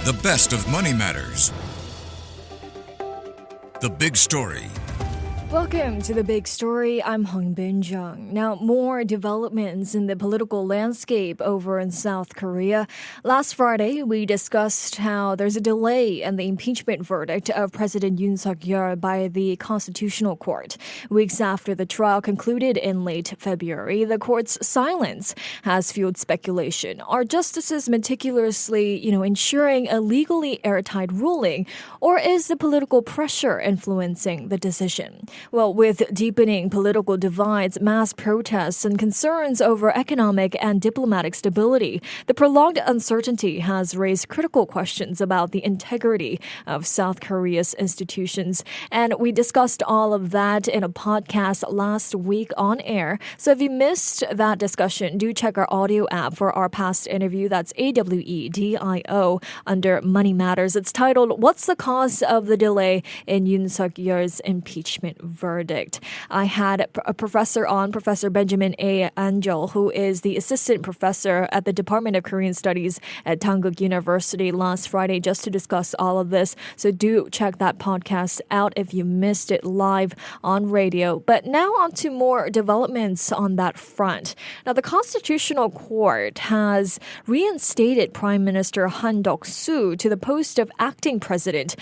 The best of Money Matters. The Big Story. Welcome to The Big Story. I'm Hongbin Jeong. Now, more developments in the political landscape over in South Korea. Last Friday, we discussed how there's a delay in the impeachment verdict of President Yoon Suk Yeol by the Constitutional Court. Weeks after the trial concluded in late February, the court's silence has fueled speculation. Are justices meticulously, ensuring a legally airtight ruling, or is the political pressure influencing the decision? Well, with deepening political divides, mass protests, and concerns over economic and diplomatic stability, the prolonged uncertainty has raised critical questions about the integrity of South Korea's institutions. And we discussed all of that in a podcast last week on air. So if you missed that discussion, do check our audio app for our past interview. That's AWEDIO under Money Matters. It's titled, What's the Cause of the Delay in Yoon Suk Yeol's Impeachment Verdict? I had a professor on, Professor Benjamin A. Angel, who is the assistant professor at the Department of Korean Studies at Dankook University last Friday, just to discuss all of this. So do check that podcast out if you missed it live on radio. But now on to more developments on that front. Now, the Constitutional Court has reinstated Prime Minister Han Duck-soo to the post of acting president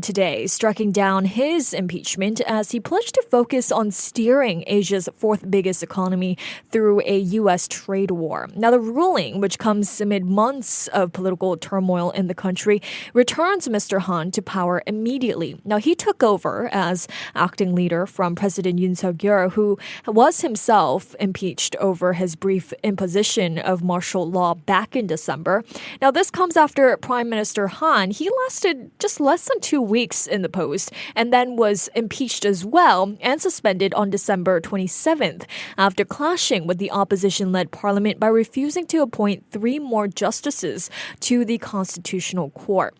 today, striking down his impeachment as he pledged to focus on steering Asia's fourth biggest economy through a U.S. trade war. Now, the ruling, which comes amid months of political turmoil in the country, returns Mr. Han to power immediately. Now, he took over as acting leader from President Yoon Suk Yeol, who was himself impeached over his brief imposition of martial law back in December. Now, this comes after Prime Minister Han. He lasted just less than 2 weeks in the post and then was impeached as well and suspended on December 27th after clashing with the opposition-led parliament by refusing to appoint 3 more justices to the Constitutional Court.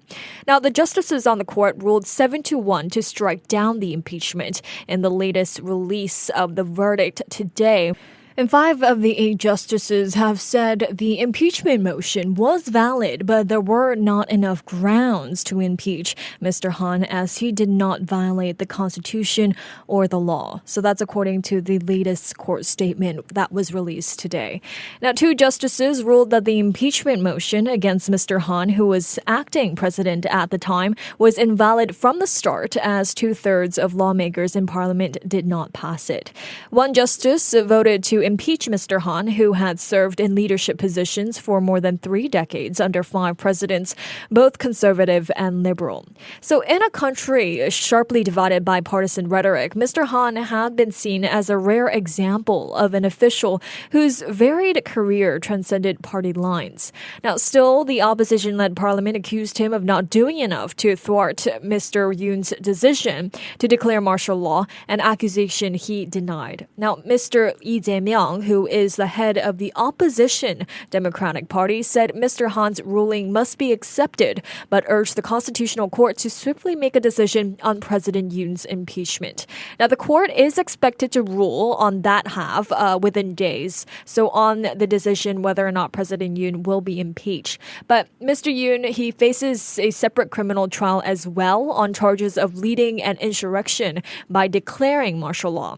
Now, the justices on the court ruled 7-1 to strike down the impeachment in the latest release of the verdict today. And 5 of the 8 justices have said the impeachment motion was valid, but there were not enough grounds to impeach Mr. Han as he did not violate the Constitution or the law. So that's according to the latest court statement that was released today. Now, 2 justices ruled that the impeachment motion against Mr. Han, who was acting president at the time, was invalid from the start as 2/3 of lawmakers in parliament did not pass it. 1 justice voted to impeach Mr. Han, who had served in leadership positions for more than 3 decades under 5 presidents, both conservative and liberal. So in a country sharply divided by partisan rhetoric, Mr. Han had been seen as a rare example of an official whose varied career transcended party lines. Now, still, the opposition-led parliament accused him of not doing enough to thwart Mr. Yoon's decision to declare martial law, an accusation he denied. Now, Mr. Lee Jae-myung, who is the head of the opposition Democratic Party, said Mr. Han's ruling must be accepted, but urged the Constitutional Court to swiftly make a decision on President Yoon's impeachment. Now, the court is expected to rule on that half within days, so on the decision whether or not President Yoon will be impeached. But Mr. Yoon, he faces a separate criminal trial as well on charges of leading an insurrection by declaring martial law.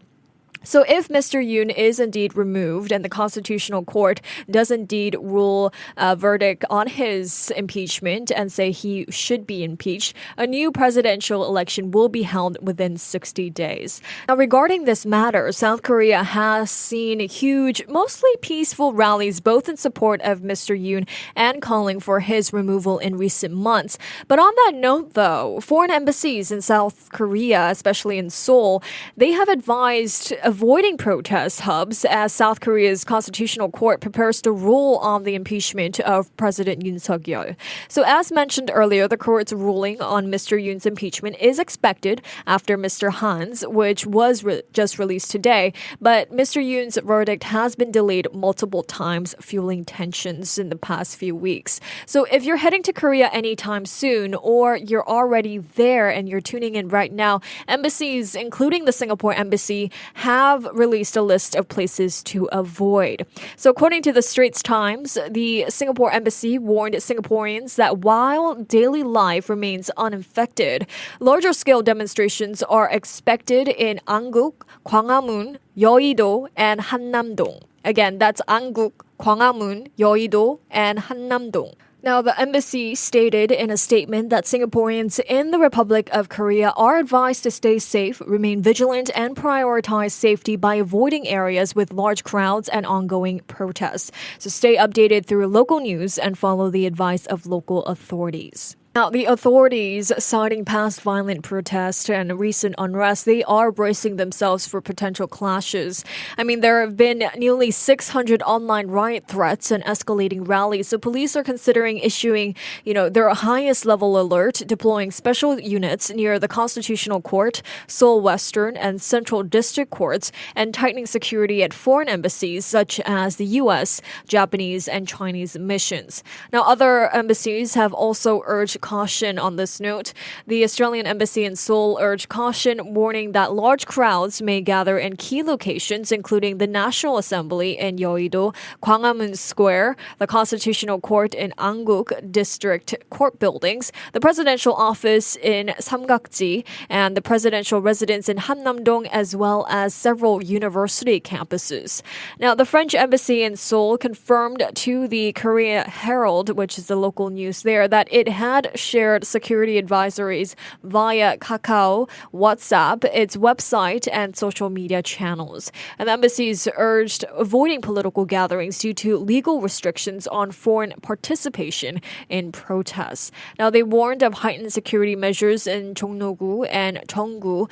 So if Mr. Yoon is indeed removed and the Constitutional Court does indeed rule a verdict on his impeachment and say he should be impeached, a new presidential election will be held within 60 days. Now, regarding this matter, South Korea has seen huge, mostly peaceful rallies both in support of Mr. Yoon and calling for his removal in recent months. But on that note, though, foreign embassies in South Korea, especially in Seoul, they have advised avoiding protest hubs as South Korea's Constitutional Court prepares to rule on the impeachment of President Yoon Suk Yeol. So as mentioned earlier, the court's ruling on Mr. Yoon's impeachment is expected after Mr. Han's, which was just released today. But Mr. Yoon's verdict has been delayed multiple times, fueling tensions in the past few weeks. So if you're heading to Korea anytime soon, or you're already there and you're tuning in right now, embassies, including the Singapore embassy, have have released a list of places to avoid. So according to the Straits Times, the Singapore embassy warned Singaporeans that while daily life remains unaffected, larger-scale demonstrations are expected in Angguk, Gwanghwamun, Yeouido, and Hannam-dong. Again, that's Angguk, Gwanghwamun, Yeouido, and Hannam-dong. Now, the embassy stated in a statement that Singaporeans in the Republic of Korea are advised to stay safe, remain vigilant, and prioritize safety by avoiding areas with large crowds and ongoing protests. So stay updated through local news and follow the advice of local authorities. Now, the authorities, citing past violent protests and recent unrest, they are bracing themselves for potential clashes. I mean, there have been nearly 600 online riot threats and escalating rallies, so police are considering issuing, their highest level alert, deploying special units near the Constitutional Court, Seoul Western, and Central District Courts, and tightening security at foreign embassies such as the U.S., Japanese, and Chinese missions. Now, other embassies have also urged caution on this note. The Australian Embassy in Seoul urged caution, warning that large crowds may gather in key locations, including the National Assembly in Yeouido, Gwanghwamun Square, the Constitutional Court in Angguk District Court buildings, the Presidential Office in Samgakji, and the Presidential Residence in Hannam-dong, as well as several university campuses. Now, the French Embassy in Seoul confirmed to the Korea Herald, which is the local news there, that it had shared security advisories via Kakao, WhatsApp, its website, and social media channels. And the embassies urged avoiding political gatherings due to legal restrictions on foreign participation in protests. Now, they warned of heightened security measures in Jongno-gu and Cheonggu,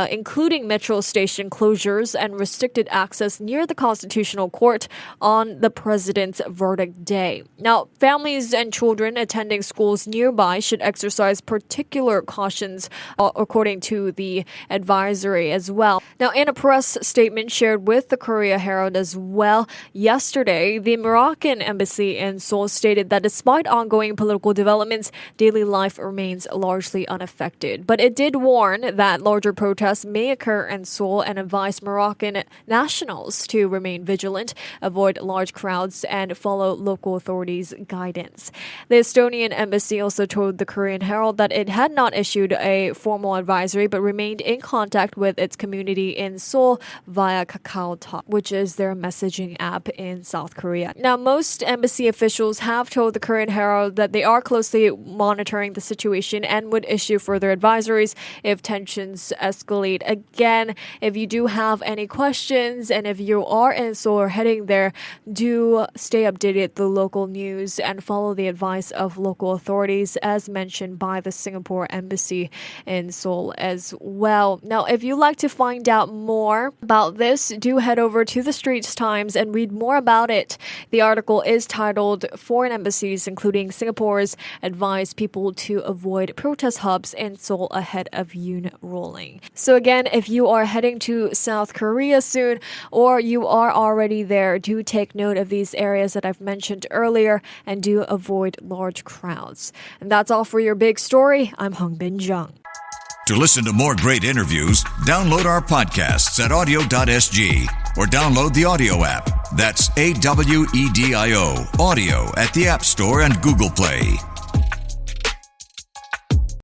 including metro station closures and restricted access near the Constitutional Court on the president's verdict day. Now, families and children attending schools nearby should exercise particular cautions, according to the advisory as well. Now, in a press statement shared with the Korea Herald as well yesterday, the Moroccan embassy in Seoul stated that despite ongoing political developments, daily life remains largely unaffected. But it did warn that larger protests may occur in Seoul and advised Moroccan nationals to remain vigilant, avoid large crowds, and follow local authorities' guidance. The Estonian embassy also told the Korean Herald that it had not issued a formal advisory but remained in contact with its community in Seoul via Kakao Talk, which is their messaging app in South Korea. Now, most embassy officials have told the Korean Herald that they are closely monitoring the situation and would issue further advisories if tensions escalate. Again, if you do have any questions and if you are in Seoul or heading there, do stay updated with the local news and follow the advice of local authorities, as mentioned by the Singapore Embassy in Seoul as well. Now, if you'd like to find out more about this, do head over to the Straits Times and read more about it. The article is titled "Foreign Embassies, including Singapore's, advise people to avoid protest hubs in Seoul ahead of Yoon ruling." So again, if you are heading to South Korea soon or you are already there, do take note of these areas that I've mentioned earlier and do avoid large crowds. And that's all for your big story. I'm Hongbin Jeong. To listen to more great interviews, download our podcasts at audio.sg or download the audio app. That's AWEDIO, audio at the App Store and Google Play.